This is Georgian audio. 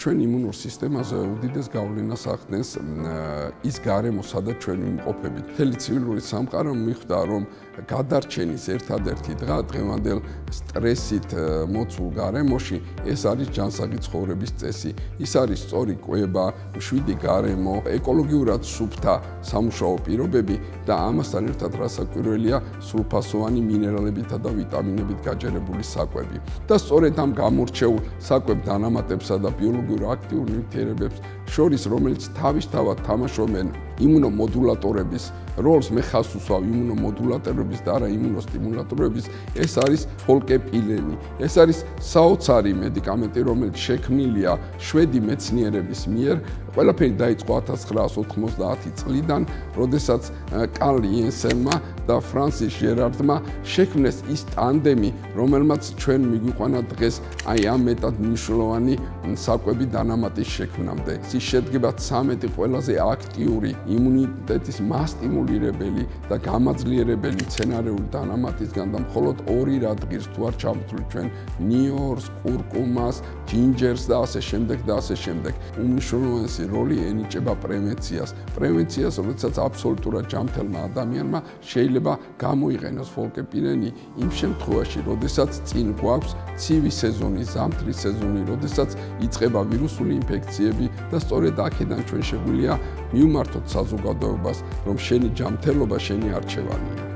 ჩვენ იმუნურ სისტემაზე უდიდეს გავლენას ახდენს ის გარემო, სადაც ჩვენ ვიმყოფებით. მთელი ცივილური სამყარო მიხვდა, რომ გადარჩენის ერთადერთი დღა დღევანდელ სტრესით მოცულ გარემოში ეს არის ჯანსაღი ცხოვრების წესი. ის არის სწორი კვება, მშვიდი გარემო, ეკოლოგიურად სუფთა სამუშაო პირობები და ამასთან ერთად რასაკვირველია სრულფასოვანი მინერალებითა და ვიტამინებით გაჯერებული საკვები. და სწორედ ამ გამორჩეულ საკვებ დანამატებსა და ბიოლოგიურ აქტიურ ნივთიერებებს შორის, რომელიც თავისთავად თამაშობენ იმუნომოდულატორების როლს, მე ხას უსვავ იმუნომოდულატორების და არა იმუნოსტიმულატორების, ეს არის ფოლკეპილენი. ეს არის საოცარი მედიკამენტი, რომელიც შექმნილია შვედი მეცნიერების მიერ. ყველაფერი დაიწყო 1990 წლიდან, როდესაც კარლ იენსენმა და ფრანსის ჟერარდმა შექმნეს ის ტანდემი, რომელმაც ჩვენ მიგვიყვანა დღეს აი ამ მეტად მნიშვნელოვანი საკვები დანამატის შექმნამდე. ის შედგება 13 ყველაზე აქტიური იმუნიტეტის მასტიმულირებელი და გამაძლიერებელი მცენარეული დანამატისგან და მხოლოდ 2 რადღირს თუ არ ჩავთვლით ჩვენ ნიორს, კურკუმას, ჯინჯერს და ასე შემდეგ და ასე შემდეგ. უმნიშვნელოვანესი როლი ენიჭება პრევენციას. პრევენციას, როდესაც აბსოლუტურად ჯანმრთელმა ადამიანმა შეიძლება გამოიყენოს ფოლკეპილენი იმ შემთხვევაში, როდესაც წინ გვაქვს ცივი სეზონი, ზამთრის სეზონი, როდესაც იწყება ვირუსული ინფექციები და სწორედ აქედან ჩვენ შეგვიძლია მივმართოთ საზოგადოებას, რომ შენი ჯანმრთელობა შენი არჩევანია.